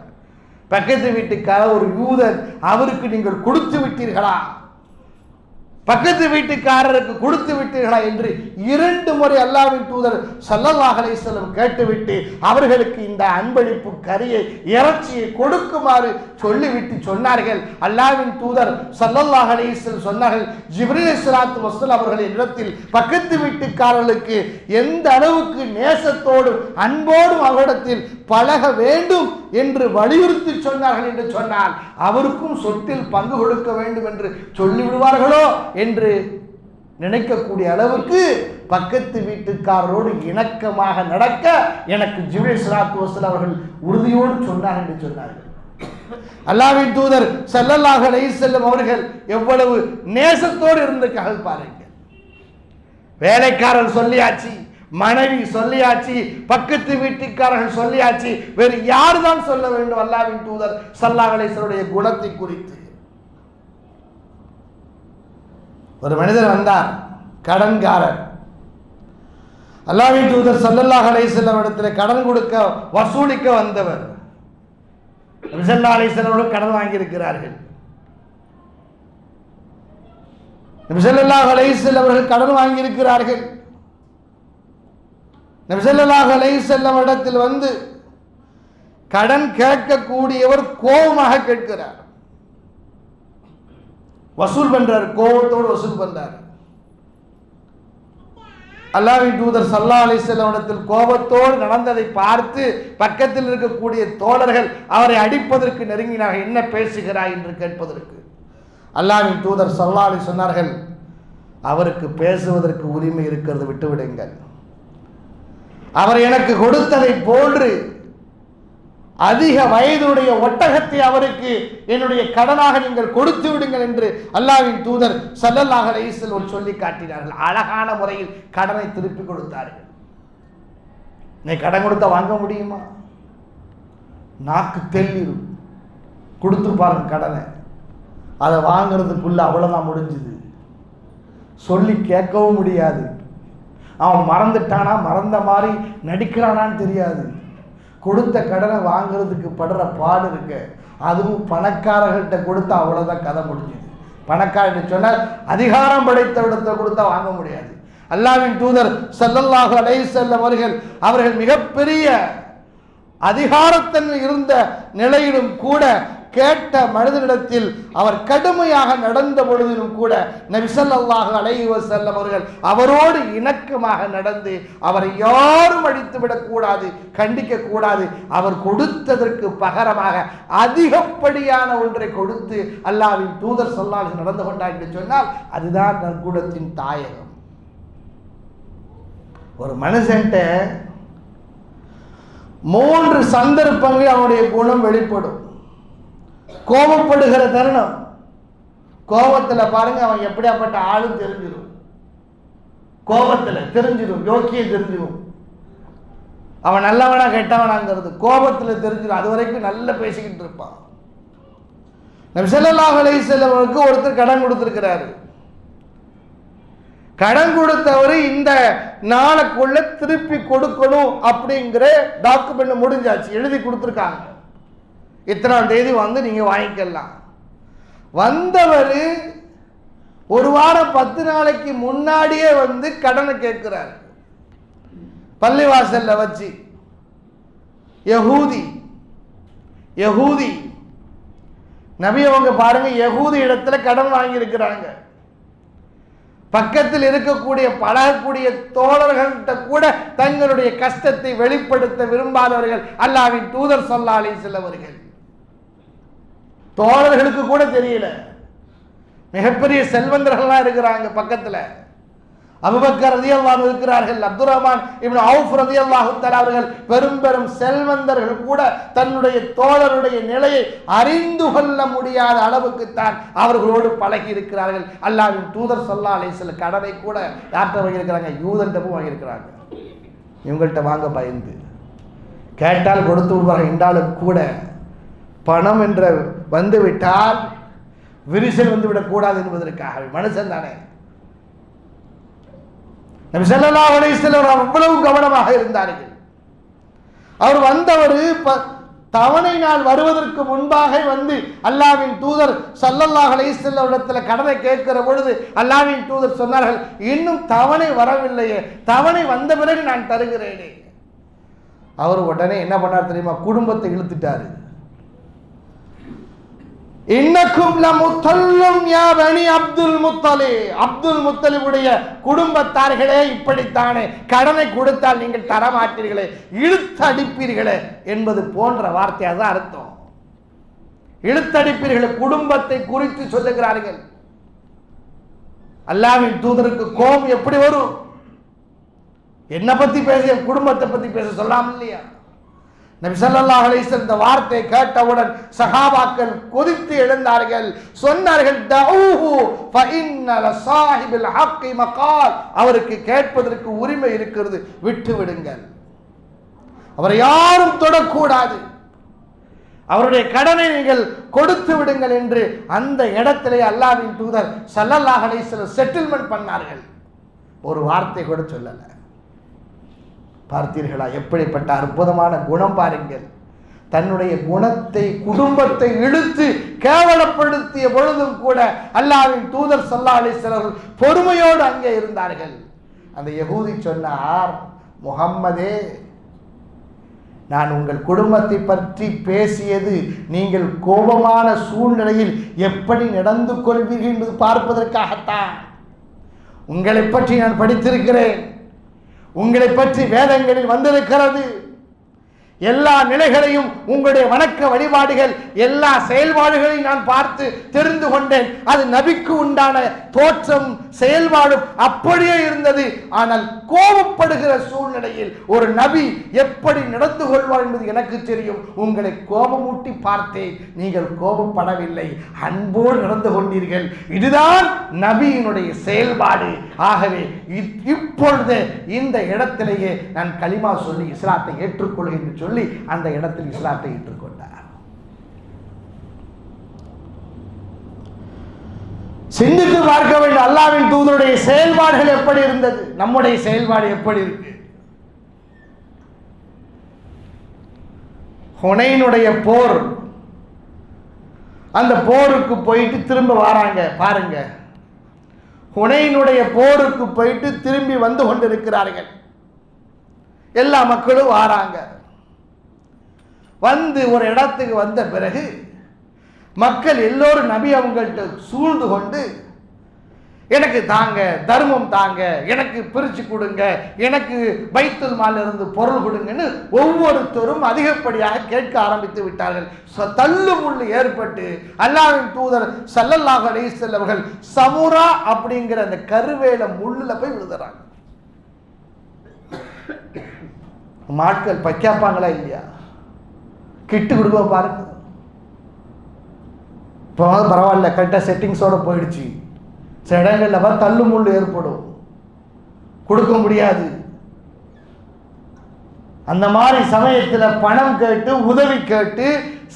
பக்கத்து வீட்டுக்காரர் ஒரு யூதன், அவருக்கு நீங்கள் கொடுத்து விட்டீர்களா, பக்கத்து வீட்டுக்காரருக்கு கொடுத்து விட்டீர்களா என்று 2 முறை அல்லாஹ்வின் தூதர் ஸல்லல்லாஹு அலைஹி வஸல்லம் கேட்டுவிட்டு அவர்களுக்கு இந்த அன்பளிப்பு கறியை இறைச்சியை கொடுக்குமாறு சொல்லிவிட்டு சொன்னார்கள். அல்லாஹ்வின் தூதர் ஸல்லல்லாஹு அலைஹி வஸல்லம் சொன்னார்கள், ஜிப்ரீல் அலைஹிஸ்ஸலாத்து வஸ்ஸலாம் அவர்களின் இடத்தில் பக்கத்து வீட்டுக்காரர்களுக்கு எந்த அளவுக்கு நேசத்தோடும் அன்போடும் அவரிடத்தில் பழக வேண்டும் என்று வலியுறுத்தி சொன்னார்கள் என்று சொன்னால் அவருக்கும் சொத்தில் பங்கு கொடுக்க வேண்டும் என்று சொல்லிவிடுவார்களோ என்று நினைக்கக்கூடிய அளவுக்கு பக்கத்து வீட்டுக்காரரோடு இணக்கமாக நடக்க எனக்கு ஜிப்ரீல் ஸல்லல்லாஹு அலைஹி வஸல்லம் அவர்கள் உறுதியோடு சொன்னார் என்று சொன்னார்கள். அல்லாஹ்வின் தூதர் ஸல்லல்லாஹு அலைஹி வஸல்லம் அவர்கள் எவ்வளவு நேசத்தோடு இருந்திருக்கார்கள் பாருங்கள். வேலைக்காரர் சொல்லியாச்சு, மனைவி சொல்லியாச்சு, பக்கத்து வீட்டுக்காரர்கள் சொல்லியாச்சு, வேறு யார் தான் சொல்ல வேண்டும் அல்லாஹ்வின் தூதர் ஸல்லல்லாஹு அலைஹி வஸல்லம் குணத்தை குறித்து? ஒரு மனிதர் வந்தார், கடன்காரர். அல்லாஹ்வின் தூதர் ஸல்லல்லாஹு அலைஹி வஸல்லம் இடத்துல கடன் கொடுக்க வசூலிக்க வந்தவர். நபி ஸல்லல்லாஹு அலைஹி வஸல்லம் கடன் வாங்கி இருக்கிறார்கள். நபி ஸல்லல்லாஹு அலைஹி வஸல்லம் அவர்கள் கடன் வாங்கி இருக்கிறார்கள். நபி ஸல்லல்லாஹு அலைஹி வஸல்லம் இடத்தில் வந்து கடன் கேட்கக்கூடியவர் கோபமாக கேட்கிறார். வசூல் பண்றார், கோபத்தோடு வசூல் பண்றார். அல்லாஹ்வின் தூதர் ஸல்லல்லாஹு அலைஹி வஸல்லம் இடத்தில் கோபத்தோடு நடந்ததை பார்த்து பக்கத்தில் இருக்கக்கூடிய தோழர்கள் அவரை அடிப்பதற்கு நெருங்கினார்கள். என்ன பேசுகிறாய் என்று கேட்பதற்கு அல்லாஹ்வின் தூதர் ஸல்லல்லாஹு அலைஹி சொன்னார்கள், அவருக்கு பேசுவதற்கு உரிமை இருக்கிறது, விட்டுவிடுங்கள். அவர் எனக்கு கொடுத்ததை போன்று அதிக வயதுடைய ஒட்டகத்தை அவருக்கு என்னுடைய கடனாக நீங்கள் கொடுத்து விடுங்கள் என்று அல்லாஹ்வின் தூதர் ஸல்லல்லாஹு அலைஹி வஸல்லம் சொல்லி காட்டினார்கள். அழகான முறையில் கடனை திருப்பி கொடுத்தார்கள். நீ கடன் கொடுத்தா வாங்க முடியுமா? நாக்கு தெல்லிரும். கொடுத்து பாருங்க கடனை. அதை வாங்கிறதுக்குள்ள அவ்வளவுதான் முடிஞ்சுது. சொல்லி கேட்கவும் முடியாது. அவன் மறந்துட்டானா, மறந்த மாதிரி நடிக்கிறானான்னு தெரியாது. கொடுத்த கடனை வாங்கிறதுக்கு படுற பாடு இருக்கு. அதுவும் பணக்காரர்கள்ட்ட கொடுத்தா அவ்வளோதான் கதை முடிஞ்சுது. பணக்காரர்கிட்ட சொன்னால் அதிகாரம் படைத்த இடத்துல கொடுத்தா வாங்க முடியாது. அல்லாஹ்வின் தூதர் ஸல்லல்லாஹு அலைஹி வஸல்லம் அவர்கள் மிகப்பெரிய அதிகாரத்தன்மை இருந்த நிலையிலும் கூட கேட்ட மனிதனிடத்தில் அவர் கடுமையாக நடந்த பொழுதிலும் கூட நபி ஸல்லல்லாஹு அலைஹி வஸல்லம் அவர்கள் அவரோடு இணக்கமாக நடந்து அவரை யாரும் அடித்து விடக்கூடாது, கண்டிக்க கூடாது. அவர் கொடுத்ததற்கு பகரமாக அதிகப்படியான ஒன்றை கொடுத்து அல்லாஹ்வின் தூதர் ஸல்லல்லாஹு அலைஹி நடந்து கொண்டார் என்று சொன்னால் அதுதான் நற்குணத்தின் தாயகம். ஒரு மனுஷன்ட்ட 3 சந்தர்ப்பங்களில் அவனுடைய குணம் வெளிப்படும். கோபப்படுகிற தருணம், கோபத்தில் பாருங்க அவன் எப்படியாப்பட்ட ஆளும் தெரிஞ்சிடும். கோபத்தில் தெரிஞ்சிடும், யோக்கியம் தெரிஞ்சிடும். அவன் நல்லவனா கெட்டவனாங்கிறது கோபத்தில் தெரிஞ்சிடும். அது வரைக்கும் நல்லா பேசிக்கிட்டு இருப்பான். நபி ஸல்லல்லாஹு அலைஹி வஸல்லம் அவருக்கு ஒருத்தர் கடன் கொடுத்திருக்கிறாரு. கடன் கொடுத்தவர் இந்த நாளுக்குள்ள திருப்பி கொடுக்கணும் அப்படிங்கிற டாக்குமெண்ட் முடிஞ்சாச்சு, எழுதி கொடுத்துருக்காங்க. இத்தனாம் தேதி வந்து நீங்க வாங்கிக்கலாம். வந்தவர் ஒரு வாரம் 10 நாளைக்கு முன்னாடியே வந்து கடனை கேட்கிறார். பள்ளிவாசல்ல வச்சு யஹூதி நபி அவங்க பாருங்க, யஹூதி இடத்துல கடன் வாங்கி இருக்கிறாங்க. பக்கத்தில் இருக்கக்கூடிய பழகக்கூடிய தோழர்கள்ட்ட கூட தங்களுடைய கஷ்டத்தை வெளிப்படுத்த விரும்பாதவர்கள் அல்லாஹ்வின் தூதர் ஸல்லல்லாஹு அலைஹி வஸல்லம் அவர்கள். தோழர்களுக்கு கூட தெரியல. மிகப்பெரிய செல்வந்தர்கள்லாம் இருக்கிறாங்க பக்கத்தில். அபூபக்கர் ரலியல்லாஹு அன்ஹு இருக்கிறார்கள், அப்துர் ரஹ்மான் இப்னு அவுஃப் ரலியல்லாஹு தஆலா அவர்கள், பெரும் பெரும் செல்வந்தர்கள் கூட தன்னுடைய தோழருடைய நிலையை அறிந்து கொள்ள முடியாத அளவுக்கு தான் அவர்களோடு பழகி இருக்கிறார்கள். அல்லாஹ்வின் தூதர் ஸல்லல்லாஹு அலைஹி வஸல்லம் கடனை கூட யார்கிட்ட வாங்கியிருக்கிறாங்க? யூதன்கிட்ட வாங்கியிருக்கிறாங்க. இவங்கள்ட்ட வாங்க பயந்து கேட்டால் கொடுத்து விடுவாங்க. இன்றாலும் கூட பணம் என்ற வந்துவிட்டால் விரிசல் வந்துவிடக்கூடாது என்பதற்காக மனுஷன் தானே. நபி ஸல்லல்லாஹு அலைஹி வஸல்லம் அவ்வளவு கவனமாக இருந்தார்கள். அவர் வந்தவர் தவணை நாள் வருவதற்கு முன்பாக வந்து அல்லாஹ்வின் தூதர் ஸல்லல்லாஹு அலைஹி வஸல்லம் இடத்துல கடனை கேட்கிற பொழுது அல்லாஹ்வின் தூதர் சொன்னார்கள், இன்னும் தவணை வரவில்லையே, தவணை வந்த பிறகு நான் தருகிறேனே. அவர் உடனே என்ன பண்ணார் தெரியுமா? குடும்பத்தை இழுத்துட்டாரு. இன்னக்கும் லமுத்தல்லும் யா பனி அப்துல் முத்தலிப், அப்துல் முத்தலிபுடைய குடும்பத்தார்களே, இப்படித்தானே கடனை கொடுத்தால் நீங்கள் தரமாட்டீர்களே, இழுத்தடிப்பீர்களே என்பது போன்ற வார்த்தை. அதான் அர்த்தம். இழுத்தடிப்பீர்களே, குடும்பத்தை குறித்து சொல்லுகிறார்கள். அல்லாஹ்வின் தூதருக்கு கோபம் எப்படி வரும்? என்ன பத்தி பேச, குடும்பத்தை பத்தி பேச சொல்லாம இல்லையா? நபி ஸல்லல்லாஹு அலைஹி வஸல்லம் இந்த வார்த்தை கேட்டவுடன் சஹாபாக்கள் கொதித்து எழுந்தார்கள். சொன்னார்கள், தஊஹு ஃபஇன்ன லஸாஹிபில் ஹக்கி மகால், அவருக்கு கேட்பதற்கு உரிமை இருக்கிறது, விட்டு விடுங்கள். அவரை யாரும் தொடக்கூடாது, அவருடைய கடனை நீங்கள் கொடுத்து விடுங்கள் என்று அந்த இடத்திலே அல்லாஹ்வின் தூதர் ஸல்லல்லாஹு அலைஹி வஸல்லம் செட்டில்மென்ட் பண்ணார்கள். ஒரு வார்த்தை கூட சொல்லல. பார்த்தீர்களா? எப்படிப்பட்ட அற்புதமான குணம் பாருங்கள். தன்னுடைய குணத்தை, குடும்பத்தை இழுத்து கேவலப்படுத்திய பொழுதும் கூட அல்லாஹ்வின் தூதர் ஸல்லல்லாஹு அலைஹி வஸல்லம் பொறுமையோடு அங்கே இருந்தார்கள். அந்த யகூதி சொன்னார், முஹம்மதே, நான் உங்கள் குடும்பத்தை பற்றி பேசியது நீங்கள் கோபமான சூழ்நிலையில் எப்படி நடந்து கொள்வீர்கள் என்பது பார்ப்பதற்காகத்தான். உங்களை பற்றி நான் படித்திருக்கிறேன், உங்களை பற்றி வேதங்களில் வந்திருக்கிறது. எல்லா நிலைகளையும், உங்களுடைய வணக்க வழிபாடுகள், எல்லா செயல்பாடுகளையும் நான் பார்த்து தெரிந்து கொண்டேன். அது நபிக்கு உண்டான தோற்றம், செயல்பாடும் அப்படியே இருந்தது. ஆனால் கோபப்படுகிற சூழ்நிலையில் ஒரு நபி எப்படி நடந்து கொள்வார் என்பது எனக்கு தெரியும். உங்களை கோபமூட்டி பார்த்தேன், நீங்கள் கோபப்படவில்லை, அன்போடு நடந்து கொண்டீர்கள். இதுதான் நபியினுடைய செயல்பாடு. ஆகவே இப்பொழுது இந்த இடத்திலேயே நான் கலிமா சொல்லி இஸ்லாத்தை ஏற்றுக்கொள் என்று சொல்லி அந்த இடத்தில் இஸ்லாத்தை ஏற்றுக்கொண்டார். சிந்தித்து பார்க்க வேண்டும், அல்லாஹ்வின் தூதருடைய செயல்பாடுகள் எப்படி இருந்தது, நம்முடைய செயல்பாடு எப்படி இருக்கு. ஹுனைனுடைய போர், அந்த போருக்கு போயிட்டு திரும்ப வராங்க பாருங்க. ஹுனைனுடைய போருக்கு போயிட்டு திரும்பி வந்து கொண்டிருக்கிறார்கள். எல்லா மக்களும் வாராங்க. வந்து ஒரு இடத்துக்கு வந்த பிறகு மக்கள் எல்லோரும் நபி அவங்கள்ட்ட சூழ்ந்து கொண்டு, எனக்கு தாங்க, தர்மம் தாங்க, எனக்கு பிரிச்சு கொடுங்க, எனக்கு பைத்துல் மால் இருந்து பொருள் கொடுங்கன்னு ஒவ்வொருத்தரும் அதிகப்படியாக கேட்க ஆரம்பித்து விட்டார்கள். தள்ளு முள்ளு ஏற்பட்டு அல்லாஹ்வின் தூதர் ஸல்லல்லாஹு அலைஹி வஸல்லம் அவர்கள் சமுரா அப்படிங்கிற அந்த கருவேல முள்ளுல போய் விழுதுறாங்க. மாட்கள் பக்காப்பாங்களா இல்லையா? கிட்டு கொடுக்க பாருங்க. இப்போ பரவாயில்ல, கரெக்டாக செட்டிங்ஸோட போயிடுச்சு. சில இடங்களில் தள்ளு முள்ளு ஏற்படும், கொடுக்க முடியாது. அந்த மாதிரி சமயத்தில் பணம் கேட்டு, உதவி கேட்டு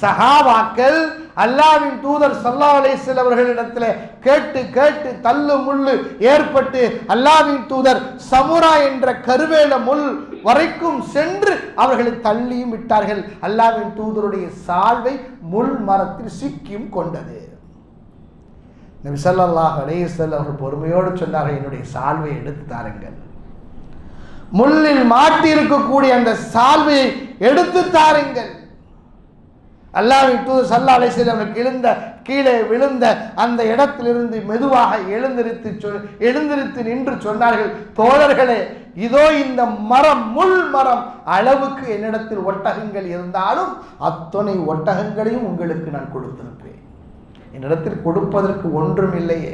சஹாபாக்கள் அல்லாஹ்வின் தூதர் ஸல்லல்லாஹு அலைஹி வஸல்லம் அவர்களிடத்தில் கேட்டு கேட்டு தள்ளு முள்ளு ஏற்பட்டு அல்லாஹ்வின் தூதர் சமுரா என்ற கருவேல முள் வரைக்கும் சென்று அவர்களை தள்ளியும் விட்டார்கள். அல்லாஹ்வின் தூதருடைய சால்வை முள் மரத்தில் சிக்கியும் கொண்டது. நபி ஸல்லல்லாஹு அலைஹி வஸல்லம் அவர்கள் பொறுமையோடு சொன்னார்கள், என்னுடைய சால்வை எடுத்து தாருங்கள். முள்ளில் மாட்டி இருக்கக்கூடிய அந்த சால்வையை எடுத்து தாருங்கள். அல்லாஹ்வின் தூதர் ஸல்லல்லாஹு அலைஹி வஸல்லம் கீழே விழுந்த அந்த இடத்திலிருந்து மெதுவாக எழுந்திருத்து நின்று சொன்னார்கள், தோழர்களே, இதோ இந்த மரம், முள் மரம் அளவுக்கு என்னிடத்தில் ஒட்டகங்கள் இருந்தாலும் அத்தனை ஒட்டகங்களையும் உங்களுக்கு நான் கொடுத்திருப்பேன். என்னிடத்தில் கொடுப்பதற்கு ஒன்றும் இல்லையே.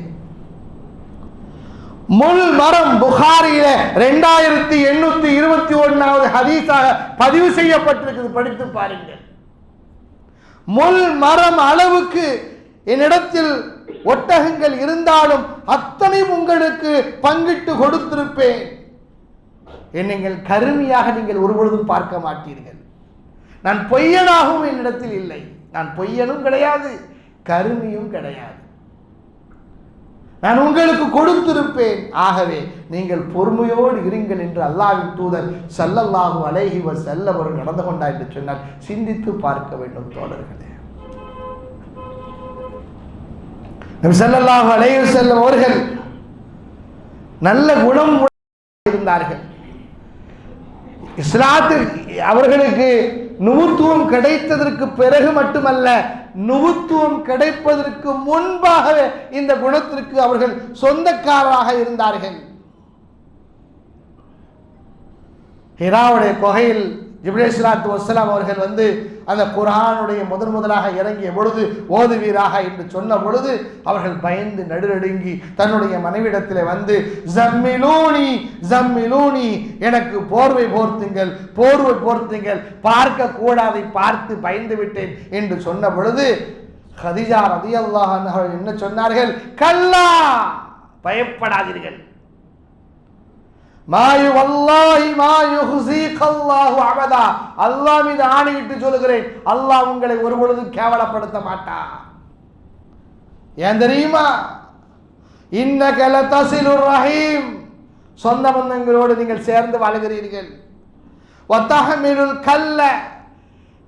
முள் மரம் புகாரியில 2821வது ஹதீஸாக பதிவு செய்யப்பட்டிருக்கிறது, படித்து பாருங்கள். முள் மரம் அளவுக்கு என்னிடத்தில் ஒட்டகங்கள் இருந்தாலும் அத்தனையும் உங்களுக்கு பங்கிட்டு கொடுத்திருப்பேன். நீங்கள் கருமையாக நீங்கள் ஒருபொழுதும் பார்க்க மாட்டீர்கள். நான் பொய்யனாகவும் என்னிடத்தில் இல்லை. நான் பொய்யனும் கிடையாது, கருமியும் கிடையாது. நான் உங்களுக்கு கொடுத்திருப்பேன். ஆகவே நீங்கள் பொறுமையோடு இருங்கள் என்று அல்லாஹ்வின் தூதர் ஸல்லல்லாஹு அலைஹி வஸல்லம் அவர்கள் நடந்து கொண்டார் என்று சொன்னார். சிந்தித்து பார்க்க வேண்டும் தோழர்களே. நபி ஸல்லல்லாஹு அலைஹி வஸல்லம் அவர்கள் நல்ல குணம் இருந்தார்கள். இஸ்லாத்தில் அவர்களுக்கு நுபுத்துவம் கிடைத்ததற்கு பிறகு மட்டுமல்ல, நுபுத்துவம் கிடைப்பதற்கு முன்பாகவே இந்த குணத்திற்கு அவர்கள் சொந்தக்காரராக இருந்தார்கள். ஹிராவுடைய குகையில் ஜிப்ரீல் ஸல்லல்லாஹு அலைஹி வஸல்லம் அவர்கள் வந்து அந்த குர்ஆனுடைய முதலாக இறங்கிய பொழுது ஓதுவீராக என்று சொன்ன பொழுது அவர்கள் பயந்து நடுநடுங்கி தன்னுடைய மனைவிடத்தில் வந்து ஜம்மிலூனி ஜம்மிலூனி, எனக்கு போர்வை போர்த்துங்கள், போர்வை போர்த்துங்கள், பார்க்க கூடாதை பார்த்து பயந்து விட்டேன் என்று சொன்ன பொழுது கதீஜா ரலியல்லாஹு அன்ஹா என்ன சொன்னார்கள்? கல்லா, பயப்படாதீர்கள். மாயு வல்லாஹி மாயுஹ்ஸீகல்லாஹு அபதா, அல்லாஹ் மீது ஆணையிட்டு சொல்கிறேன், அல்லாஹ் உங்களை ஒரு பொழுதும் கேவலப்படுத்த மாட்டார். ஏன் தெரியுமா? இன்னக லதஸிலுர் ரஹீம், சொந்த பந்தங்களோடு நீங்கள் சேர்ந்து வாழுகிறீர்கள். வதஹ்மிலுல் கல்ல,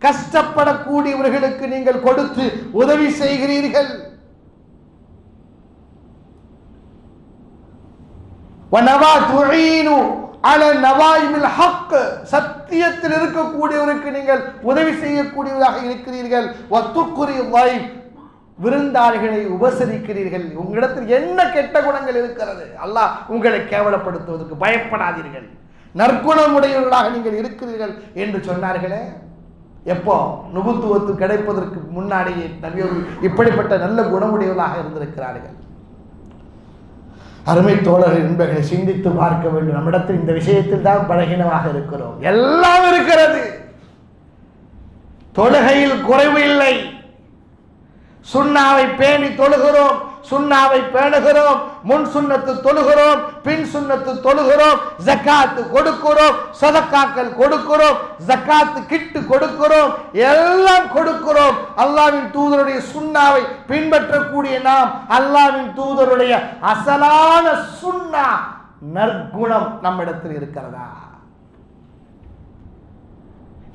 கஷ்டப்படக்கூடியவர்களுக்கு நீங்கள் கொடுத்து உதவி செய்கிறீர்கள். வனவா துஈனு அலா நவாயிமில் ஹக், சத்தியத்தில் இருக்கக்கூடியவருக்கு நீங்கள் உதவி செய்யக்கூடியவராக இருக்கிறீர்கள். வதுக்ரி தைஃப், விருந்தாளிகளை உபசரிக்கிறீர்கள். உங்களிடத்தில் என்ன கெட்ட குணங்கள் இருக்கிறது? அல்லாஹ் உங்களை கேவலப்படுத்துவதற்கு பயப்படாதீர்கள், நற்குணமுடையவர்களாக நீங்கள் இருக்கிறீர்கள் என்று சொன்னார்களே. எப்போ? நுபுத்துவத்து கிடைப்பதற்கு முன்னாடியே நபியவர்கள் இப்படிப்பட்ட நல்ல குணமுடையவர்களாக இருந்திருக்கிறார்கள். அருமை தோழர்கள் என்பதை சிந்தித்து பார்க்க வேண்டும். நம்மிடத்தில் இந்த விஷயத்தில் தான் பலகீனமாக இருக்கிறோம். எல்லாம் இருக்கிறது, தொழுகையில் குறைவு இல்லை. சுன்னாவை பேணி தொழுகிறோம், சுன்னாவை பேணுகிறோம், முன் சுன்னத்து தொழுகிறோம், பின் சுன்னத்து தொழுகிறோம், ஜக்காத்து கொடுக்கிறோம், சதக்காக்கள் கொடுக்கிறோம், ஜக்காத்து கிட்டு கொடுக்கிறோம், எல்லாம் கொடுக்கிறோம். அல்லாஹ்வின் தூதருடைய சுன்னாவை பின்பற்றக்கூடிய நாம் அல்லாஹ்வின் தூதருடைய அசலான சுன்னா நற்குணம் நம்மிடத்தில் இருக்கிறதா?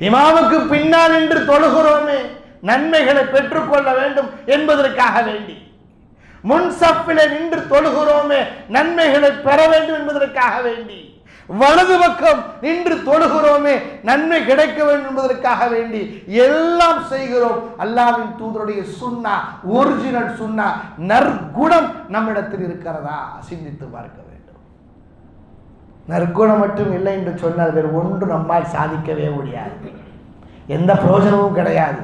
இமாமுக்கு பின்னால் நின்று தொழுகிறோமே, நன்மைகளை பெற்றுக்கொள்ள வேண்டும் என்பதற்காக வேண்டி. முன் சப்பிலே நின்று தொழுகிறோமே, நன்மைகளை பெற வேண்டும் என்பதற்காக வேண்டி. வலது பக்கம் நின்று தொழுகிறோமே, நன்மை கிடைக்க வேண்டும் என்பதற்காக வேண்டி எல்லாம் செய்கிறோம். அல்லாஹ்வின் தூதருடைய சுன்னா, ஒரிஜினல் சுன்னா நற்குணம் நம்மிடத்தில் இருக்கிறதா? சிந்தித்து பார்க்க வேண்டும். நற்குணம் மட்டும் இல்லை என்று சொன்னால் வேறு ஒன்று நம்மால் சாதிக்கவே முடியாது, எந்த பிரயோஜனமும் கிடையாது.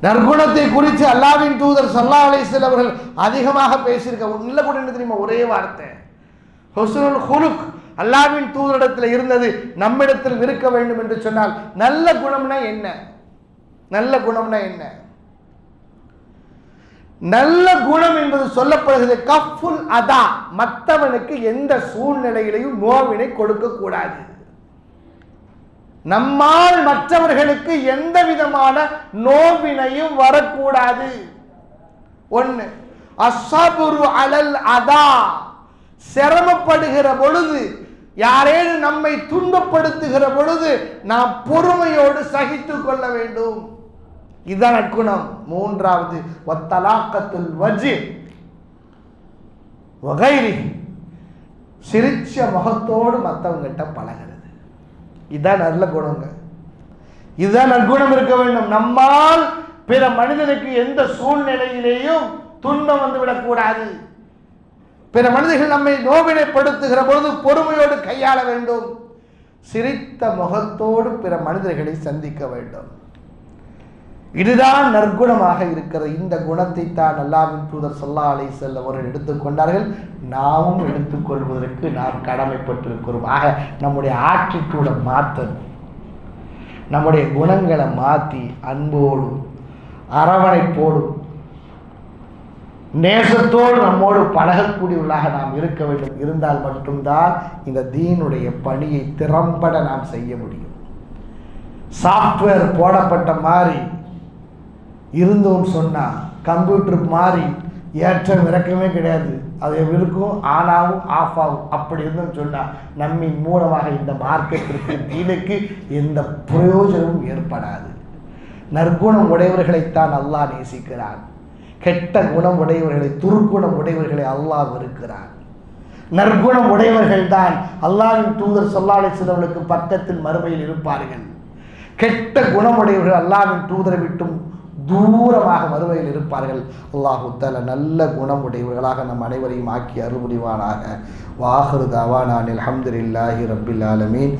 நற்குணத்தை குறித்து அல்லாஹ்வின் தூதர் ஸல்லல்லாஹு அலைஹி வஸல்லம் அவர்கள் அதிகமாக பேசியிருக்க. நல்ல குணம் என்ன தெரியுமா? ஒரே வார்த்தை, ஹுஸ்னுல் குலுக். அல்லாஹ்வின் தூதரிடத்தில் இருந்தது நம்மிடத்தில் இருக்க வேண்டும் என்று சொன்னால் நல்ல குணம்னா என்ன? நல்ல குணம்னா என்ன? நல்ல குணம் என்பது சொல்லப்படுகிறது கஃபுல் அதா, மற்றவனுக்கு எந்த சூழ்நிலையிலையும் நோவினை கொடுக்க கூடாது. நம்மால் மற்றவர்களுக்கு எந்த விதமான நோவினையும் வரக்கூடாது. ஒன்று, அஸ்ஸப்ரு அலல் அதா, சிரமப்படுகிற பொழுது, யாரேனும் நம்மை துன்பப்படுத்துகிற பொழுது நாம் பொறுமையோடு சகித்துக் கொள்ள வேண்டும். இதுதான் நற்குணம். மூன்றாவது, வத்தலாக்கத்துல் வஜ்ஹ் வகைரி, சிரிச்ச முகத்தோடு மற்றவங்கிட்ட பழகிறது. இதுதான் நல்ல குணங்க. இதுதான் நற்குணம் இருக்க வேண்டும். நம்மால் பிற மனிதனுக்கு எந்த சூழ்நிலையிலேயும் துன்பம் வந்துவிடக்கூடாது. பிற மனிதர்கள் நம்மை நோவினைப்படுத்துகிற பொழுது பொறுமையோடு கையாள வேண்டும். சிரித்த முகத்தோடு பிற மனிதர்களை சந்திக்க வேண்டும். இதுதான் நற்குணமாக இருக்கிறது. இந்த குணத்தை தான் அல்லாஹ்வின் தூதர் ஸல்லல்லாஹு அலைஹி வஸல்லம் அவர்கள் எடுத்துக்கொண்டார்கள். நாமும் எடுத்துக்கொள்வதற்கு நாம் கடமைப்பட்டிருக்கிறோம். ஆக நம்முடைய ஆட்டிட்யூடை மாற்றணும், நம்முடைய குணங்களை மாற்றி அன்போடும் அரவணைப்போடும் நேசத்தோடு நம்மோடு பழகக்கூடியவர்களாக நாம் இருக்க வேண்டும். இருந்தால் மட்டும்தான் இந்த தீனுடைய பணியை திறம்பட நாம் செய்ய முடியும். சாஃப்ட்வேர் போடப்பட்ட மாதிரி இருந்தோம்னு சொன்னால் கம்ப்யூட்டர் மாதிரி ஏற்றம் இறக்கமே கிடையாது. அது இருக்கும், ஆனாவும் ஆஃப் ஆகும். அப்படி இருந்தோம்னு சொன்னால் நம்மின் மூலமாக இந்த மார்க்கெட்டிற்கு தீனுக்கு எந்த பிரயோஜனமும் ஏற்படாது. நற்குணம் உடையவர்களைத்தான் அல்லாஹ் நேசிக்கிறான். கெட்ட குணம் உடையவர்களை, துர்க்குணம் உடையவர்களை அல்லாஹ் வெறுக்கிறான். நற்குணம் உடையவர்கள் தான் அல்லாஹ்வின் தூதர் ஸல்லல்லாஹு அலைஹி வஸல்லம் அவர்களுக்கு பக்கத்தில் மறுமையில் இருப்பார்கள். கெட்ட குணமுடையவர்கள் அல்லாஹ்வின் தூதரை விட்டும் தூரமாக மறுமையில் இருப்பார்கள். அல்லாஹு தஆலா நல்ல குணமுடையவர்களாக நம் அனைவரையும் ஆக்கி அருள் புரிவானாக. வாஹிரு தஅவானா அல்ஹம்துலில்லாஹி ரப்பில் ஆலமீன்.